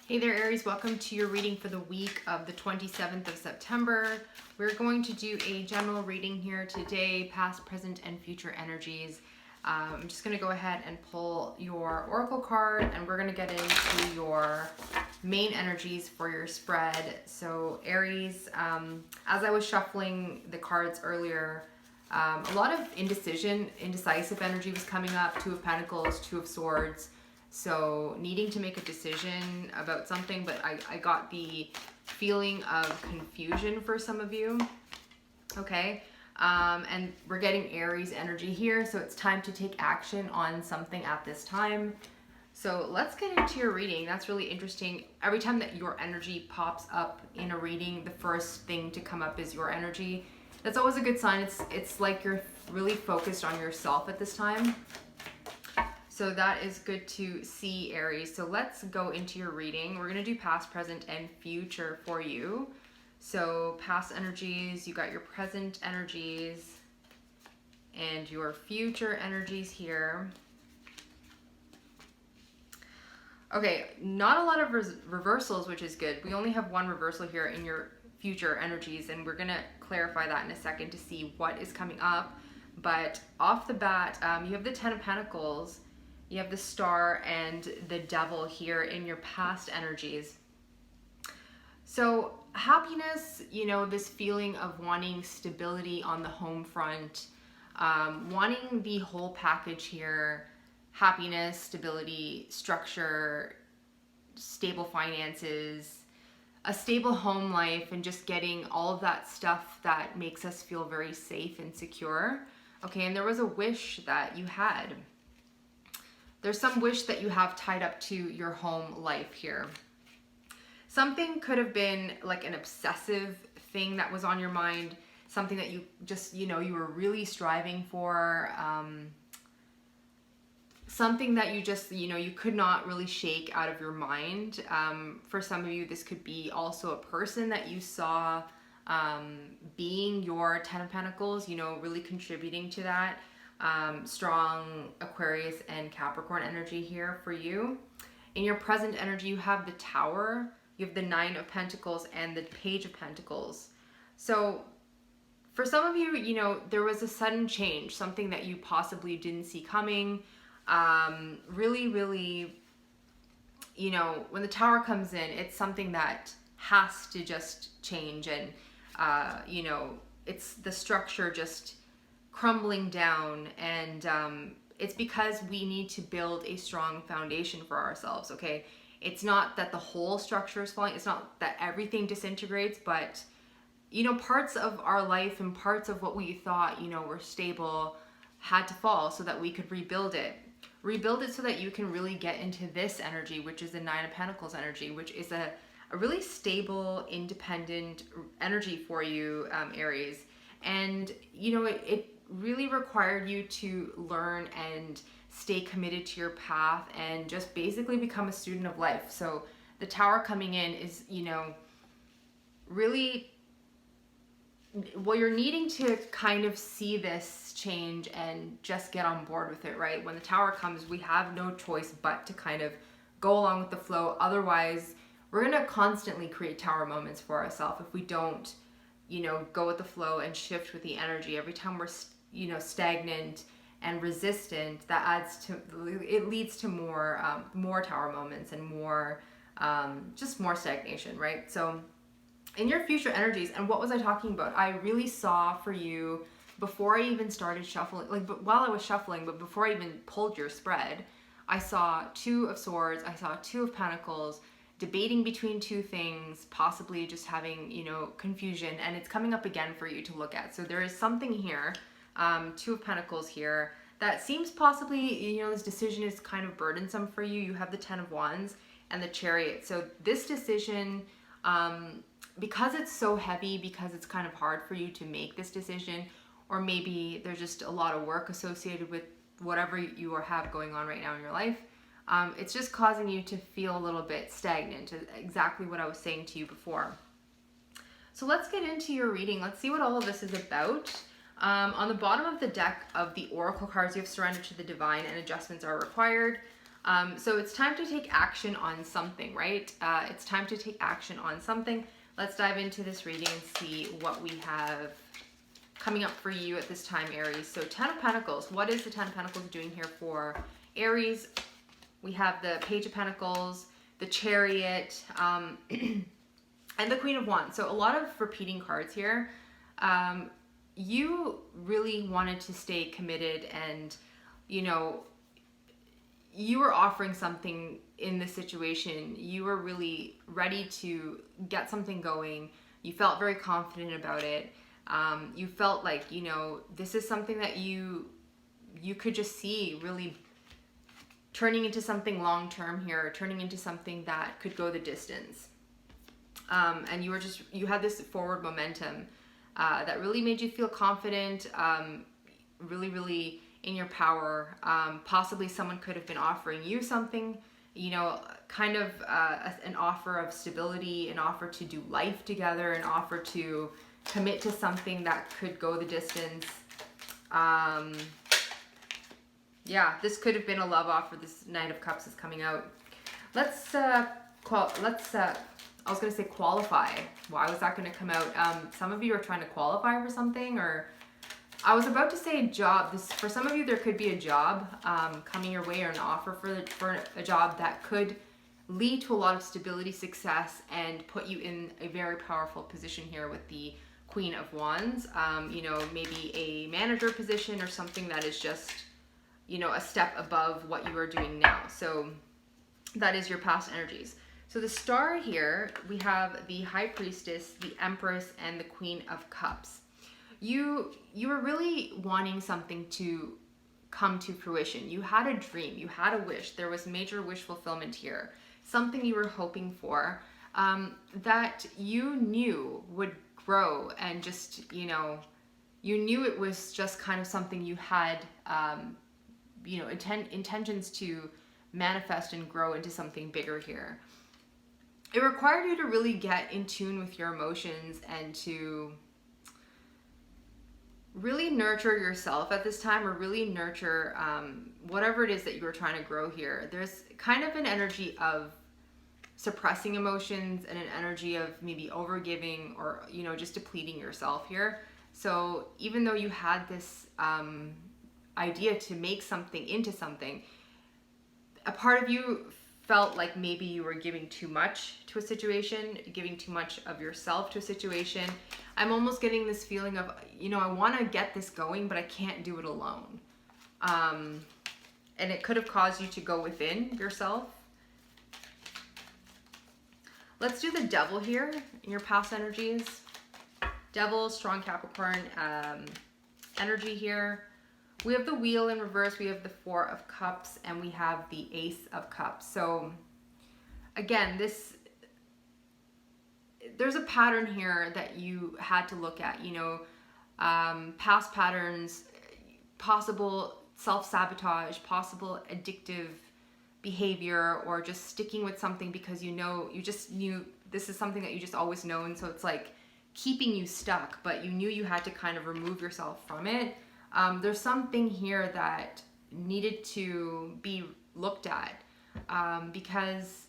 Hey there, Aries. Welcome to your reading for the week of the 27th of September. We're going to do a general reading here today, past, present, and future energies. I'm just going to go ahead and pull your oracle card, and we're going to get into your main energies for your spread. So Aries, as I was shuffling the cards earlier, a lot of indecisive energy was coming up. Two of Pentacles, Two of Swords. So needing to make a decision about something, but I got the feeling of confusion for some of you. Okay. And we're getting Aries energy here. So it's time to take action on something at this time. So let's get into your reading. That's really interesting. Every time that your energy pops up in a reading, the first thing to come up is your energy. That's always a good sign. It's like you're really focused on yourself at this time. So that is good to see, Aries. So let's go into your reading. We're going to do past, present, and future for you. So past energies, you got your present energies and your future energies here. Okay, not a lot of reversals, which is good. We only have one reversal here in your future energies, and we're going to clarify that in a second to see what is coming up. But off the bat, you have the Ten of Pentacles. You have the Star and the Devil here in your past energies. So happiness, this feeling of wanting stability on the home front, wanting the whole package here, happiness, stability, structure, stable finances, a stable home life, and just getting all of that stuff that makes us feel very safe and secure. Okay, and there was a wish that you had. There's some wish that you have tied up to your home life here. Something could have been like an obsessive thing that was on your mind, something that you just, you were really striving for, something that you just, you could not really shake out of your mind. For some of you, this could be also a person that you saw being your Ten of Pentacles, really contributing to that. Strong Aquarius and Capricorn energy here for you. In your present energy, you have the Tower, you have the Nine of Pentacles, and the Page of Pentacles. So for some of you, there was a sudden change, something that you possibly didn't see coming. Really, when the Tower comes in, it's something that has to just change, and it's the structure just crumbling down, and it's because we need to build a strong foundation for ourselves. Okay, it's not that the whole structure is falling, it's not that everything disintegrates, but parts of our life and parts of what we thought were stable had to fall so that we could rebuild it so that you can really get into this energy, which is the Nine of Pentacles energy, which is a really stable, independent energy for you, Aries. And it really required you to learn and stay committed to your path and just basically become a student of life. So the Tower coming in is, really, well, you're needing to kind of see this change and just get on board with it, right? When the Tower comes, we have no choice but to kind of go along with the flow. Otherwise, we're going to constantly create Tower moments for ourselves if we don't go with the flow and shift with the energy. Every time we're, stagnant and resistant, it leads to more Tower moments and more, just more stagnation, right? So in your future energies, and what was I talking about? I really saw for you, before I even started shuffling, while I was shuffling, but before I even pulled your spread, I saw Two of Swords, I saw Two of Pentacles, debating between two things, possibly just having, confusion, and it's coming up again for you to look at. So there is something here, Two of Pentacles here, that seems possibly, this decision is kind of burdensome for you. You have the Ten of Wands and the Chariot. So this decision, because it's so heavy, because it's kind of hard for you to make this decision, or maybe there's just a lot of work associated with whatever you have going on right now in your life, it's just causing you to feel a little bit stagnant, exactly what I was saying to you before. So let's get into your reading. Let's see what all of this is about. On the bottom of the deck of the Oracle cards, you have Surrender to the Divine and Adjustments are Required. So it's time to take action on something, right? It's time to take action on something. Let's dive into this reading and see what we have coming up for you at this time, Aries. So 10 of Pentacles. What is the 10 of Pentacles doing here for Aries? We have the Page of Pentacles, the Chariot, and the Queen of Wands. So a lot of repeating cards here. You really wanted to stay committed, and, you know, you were offering something in this situation. You were really ready to get something going. You felt very confident about it. You felt like, you know, this is something that you could just see really turning into something long-term here, turning into something that could go the distance. And you had this forward momentum that really made you feel confident, really in your power. Possibly someone could have been offering you something, you know, kind of an offer of stability, an offer to do life together, an offer to commit to something that could go the distance. Yeah, this could have been a love offer. This Knight of Cups is coming out. I was going to say qualify. Why was that going to come out? Some of you are trying to qualify for something, or I was about to say a job. For some of you, there could be a job coming your way, or an offer for a job that could lead to a lot of stability, success, and put you in a very powerful position here with the Queen of Wands. You know, maybe a manager position or something that is just, you know, a step above what you are doing now. So that is your past energies. So the star here, we have the High Priestess, the Empress, and the Queen of Cups. You were really wanting something to come to fruition. You had a dream, you had a wish. There was major wish fulfillment here. Something you were hoping for, that you knew would grow, and just, you know, you knew it was just kind of something you had, you know, intentions to manifest and grow into something bigger here. It required you to really get in tune with your emotions and to really nurture yourself at this time, or really nurture whatever it is that you were trying to grow here. There's kind of an energy of suppressing emotions and an energy of maybe overgiving, or, you know, just depleting yourself here. So even though you had this idea to make something into something, a part of you felt like maybe you were giving too much to a situation, giving too much of yourself to a situation. I'm almost getting this feeling of, you know, I want to get this going, but I can't do it alone. And it could have caused you to go within yourself. Let's do the Devil here in your past energies. Devil, strong Capricorn energy here. We have the Wheel in reverse, we have the Four of Cups, and we have the Ace of Cups. So again, there's a pattern here that you had to look at, you know, past patterns, possible self-sabotage, possible addictive behavior, or just sticking with something because you just knew this is something that you just always known, so it's like keeping you stuck, but you knew you had to kind of remove yourself from it. There's something here that needed to be looked at, because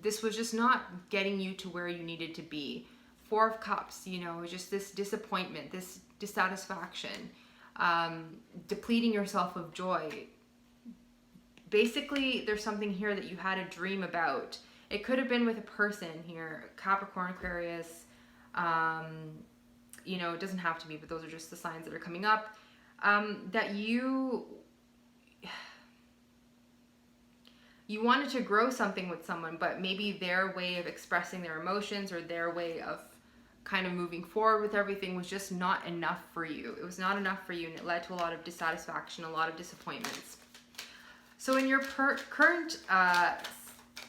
this was just not getting you to where you needed to be. Four of Cups, you know, just this disappointment, this dissatisfaction, depleting yourself of joy. Basically, there's something here that you had a dream about. It could have been with a person here, Capricorn, Aquarius, you know, it doesn't have to be, but those are just the signs that are coming up. That you wanted to grow something with someone, but maybe their way of expressing their emotions, or their way of kind of moving forward with everything, was just not enough for you. It was not enough for you, and it led to a lot of dissatisfaction, a lot of disappointments. So in your current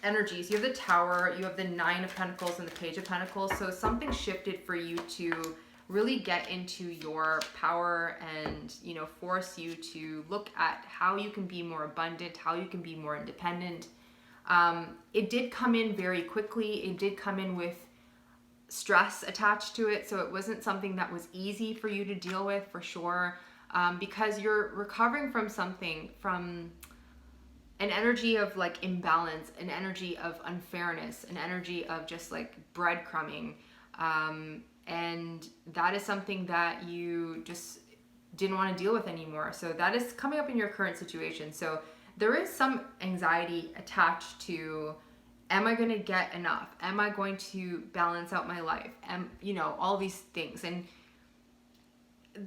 energies, you have the Tower, you have the Nine of Pentacles, and the Page of Pentacles. So something shifted for you to really get into your power, and, you know, force you to look at how you can be more abundant, how you can be more independent. It did come in very quickly. It did come in with stress attached to it, so it wasn't something that was easy for you to deal with, for sure, because you're recovering from something, from an energy of like imbalance, an energy of unfairness, an energy of just like breadcrumbing. And that is something that you just didn't want to deal with anymore. So that is coming up in your current situation. So there is some anxiety attached to, am I going to get enough? Am I going to balance out my life? All these things. And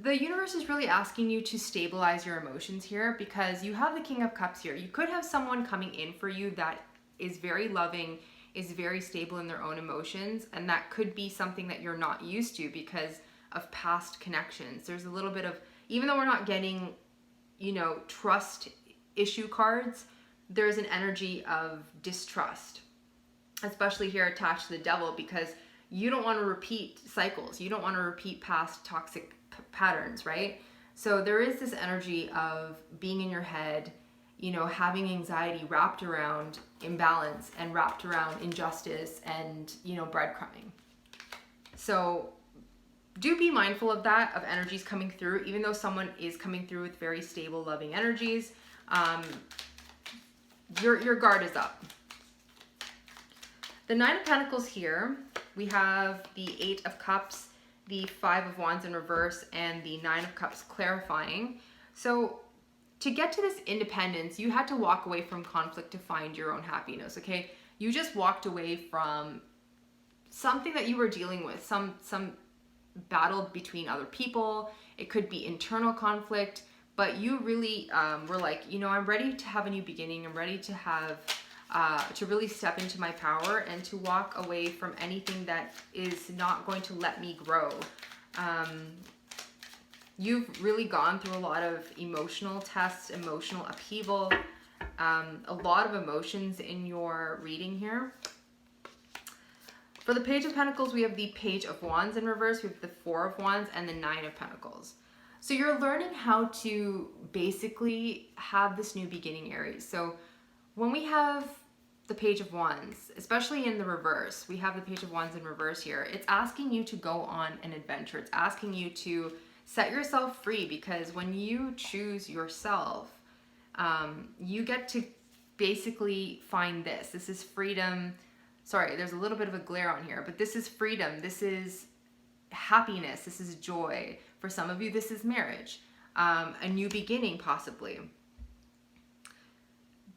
the universe is really asking you to stabilize your emotions here, because you have the King of Cups here. You could have someone coming in for you that is very loving, is very stable in their own emotions, and that could be something that you're not used to because of past connections. There's a little bit of, even though we're not getting, trust issue cards, there's an energy of distrust, especially here attached to the Devil, because you don't want to repeat cycles. You don't want to repeat past toxic patterns, right? So there is this energy of being in your head, having anxiety wrapped around imbalance and wrapped around injustice and, breadcrumbing. So do be mindful of that, of energies coming through, even though someone is coming through with very stable, loving energies. Your guard is up. The Nine of Pentacles here, we have the Eight of Cups, the Five of Wands in reverse, and the Nine of Cups clarifying. So to get to this independence, you had to walk away from conflict to find your own happiness, okay? You just walked away from something that you were dealing with, some battle between other people. It could be internal conflict, but you really were like, I'm ready to have a new beginning. I'm ready to have to really step into my power and to walk away from anything that is not going to let me grow. You've really gone through a lot of emotional tests, emotional upheaval, a lot of emotions in your reading here. For the Page of Pentacles, we have the Page of Wands in reverse, we have the Four of Wands, and the Nine of Pentacles. So you're learning how to basically have this new beginning, Aries. So when we have the Page of Wands, especially in the reverse, we have the Page of Wands in reverse here. It's asking you to go on an adventure. It's asking you to set yourself free, because when you choose yourself, you get to basically find this. This is freedom. Sorry, there's a little bit of a glare on here, but this is freedom. This is happiness. This is joy. For some of you, this is marriage, a new beginning possibly.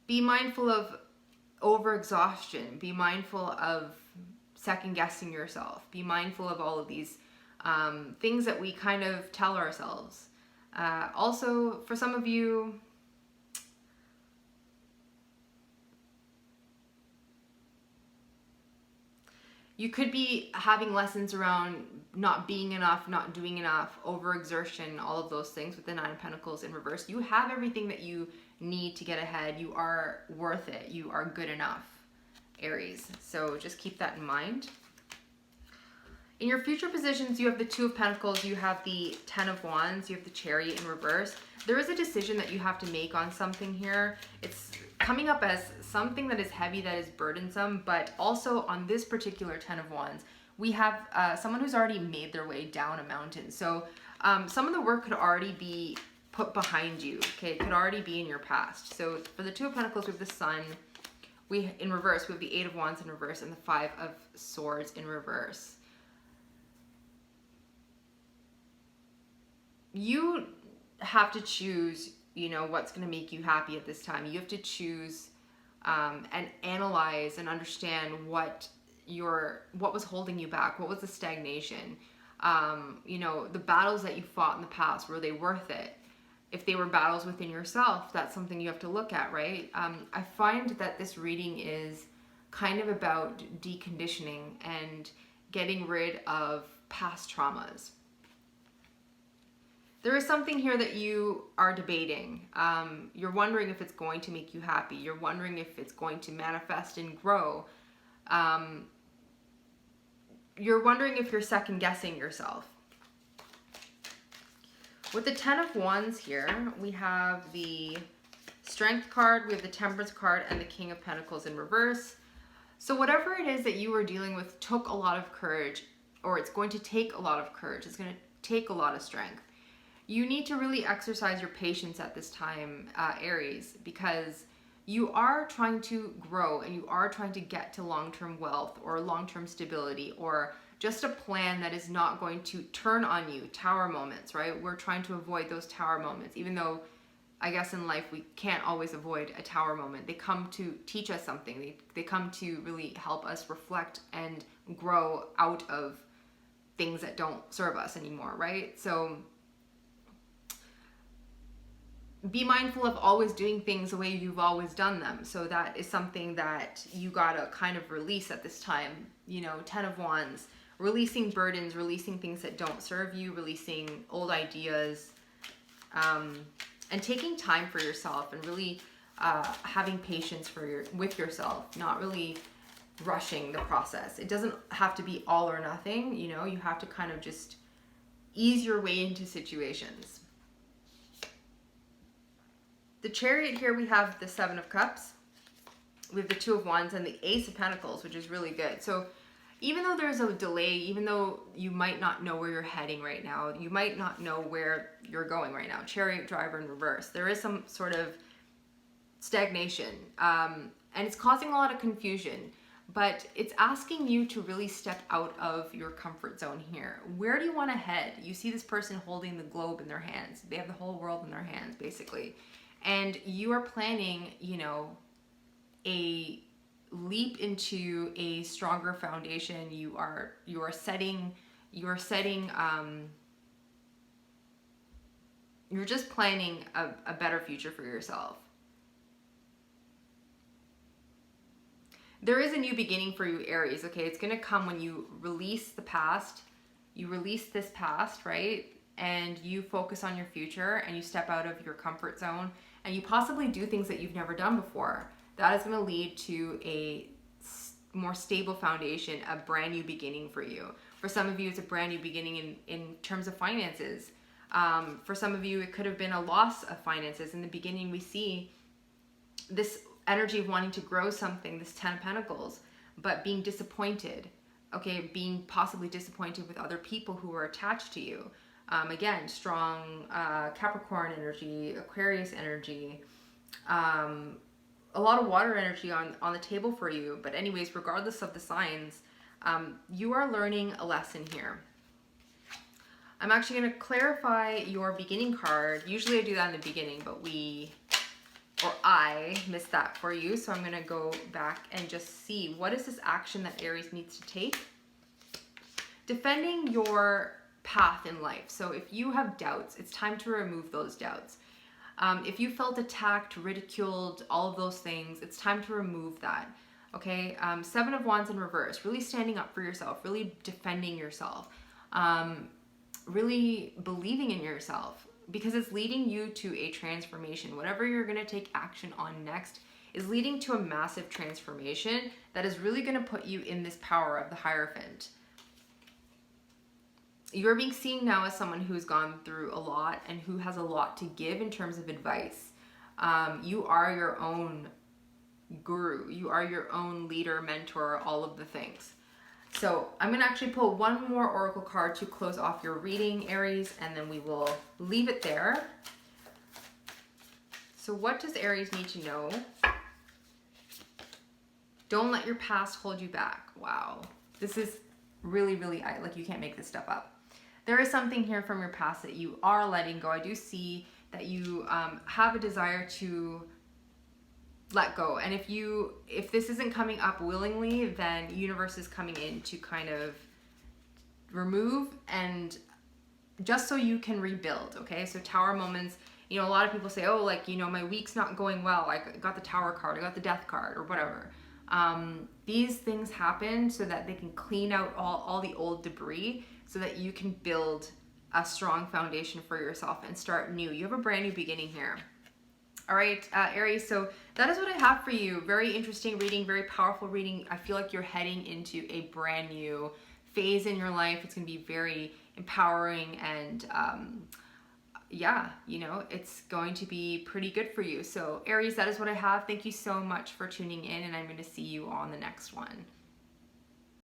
Be mindful of overexhaustion. Be mindful of second guessing yourself. Be mindful of all of these things that we kind of tell ourselves. Also, for some of you, you could be having lessons around not being enough, not doing enough, overexertion, all of those things with the Nine of Pentacles in reverse. You have everything that you need to get ahead. You are worth it. You are good enough, Aries. So just keep that in mind. In your future positions, you have the Two of Pentacles, you have the Ten of Wands, you have the Chariot in reverse. There is a decision that you have to make on something here. It's coming up as something that is heavy, that is burdensome, but also on this particular Ten of Wands, we have someone who's already made their way down a mountain. So some of the work could already be put behind you, okay? It could already be in your past. So for the Two of Pentacles, we have the Sun. In reverse, we have the Eight of Wands in reverse and the Five of Swords in reverse. You have to choose, what's going to make you happy at this time. You have to choose and analyze and understand what was holding you back. What was the stagnation? The battles that you fought in the past, were they worth it? If they were battles within yourself, that's something you have to look at, right? I find that this reading is kind of about deconditioning and getting rid of past traumas. There is something here that you are debating. You're wondering if it's going to make you happy. You're wondering if it's going to manifest and grow. You're wondering if you're second guessing yourself. With the Ten of Wands here, we have the Strength card, we have the Temperance card, and the King of Pentacles in reverse. So whatever it is that you were dealing with took a lot of courage, or it's going to take a lot of courage. It's going to take a lot of strength. You need to really exercise your patience at this time, Aries, because you are trying to grow and you are trying to get to long-term wealth or long-term stability, or just a plan that is not going to turn on you. Tower moments, right? We're trying to avoid those tower moments, even though I guess in life we can't always avoid a tower moment. They come to teach us something. They come to really help us reflect and grow out of things that don't serve us anymore, right? So be mindful of always doing things the way you've always done them. So that is something that you gotta kind of release at this time. You know, 10 of Wands, releasing burdens, releasing things that don't serve you, releasing old ideas, and taking time for yourself, and really having patience with yourself, not really rushing the process. It doesn't have to be all or nothing, you know, you have to kind of just ease your way into situations. The Chariot here, we have the 7 of Cups, we have the 2 of Wands, and the Ace of Pentacles, which is really good. So even though there's a delay, even though you might not know where you're heading right now, you might not know where you're going right now, Chariot driver in reverse, there is some sort of stagnation, and it's causing a lot of confusion, but it's asking you to really step out of your comfort zone here. Where do you want to head? You see this person holding the globe in their hands. They have the whole world in their hands, basically. And you are planning, you know, a leap into a stronger foundation. You're just planning a better future for yourself. There is a new beginning for you, Aries, okay? It's going to come when you release the past. You release this past, right? And you focus on your future, and you step out of your comfort zone, and you possibly do things that you've never done before. That is going to lead to a more stable foundation, a brand new beginning for you. For some of you, it's a brand new beginning in terms of finances. For some of you, it could have been a loss of finances. In the beginning, we see this energy of wanting to grow something, this 10 of Pentacles, but being disappointed, okay? Being possibly disappointed with other people who are attached to you. Again, strong Capricorn energy, Aquarius energy, a lot of water energy on the table for you. But anyways, regardless of the signs, you are learning a lesson here. I'm actually going to clarify your beginning card. Usually I do that in the beginning, but I missed that for you. So I'm going to go back and just see, what is this action that Aries needs to take? Defending your path in life. So if you have doubts, it's time to remove those doubts. If you felt attacked, ridiculed, all of those things, it's time to remove that. Okay, 7 of Wands in reverse, really standing up for yourself, really defending yourself, really believing in yourself, because it's leading you to a transformation. Whatever you're going to take action on next is leading to a massive transformation that is really going to put you in this power of the Hierophant. You're being seen now as someone who's gone through a lot and who has a lot to give in terms of advice. You are your own guru. You are your own leader, mentor, all of the things. So I'm going to actually pull one more oracle card to close off your reading, Aries, and then we will leave it there. So what does Aries need to know? Don't let your past hold you back. Wow. This is really, really, like, you can't make this stuff up. There is something here from your past that you are letting go. I do see that you have a desire to let go. And if this isn't coming up willingly, then universe is coming in to kind of remove, and just so you can rebuild, okay? So tower moments, you know, a lot of people say, oh, like, you know, my week's not going well. I got the tower card, I got the death card, or whatever. These things happen so that they can clean out all the old debris, so that you can build a strong foundation for yourself and start new. You have a brand new beginning here. All right, Aries, so that is what I have for you. Very interesting reading, very powerful reading. I feel like you're heading into a brand new phase in your life. It's going to be very empowering, and yeah, you know, it's going to be pretty good for you. So Aries, that is what I have. Thank you so much for tuning in, and I'm going to see you on the next one.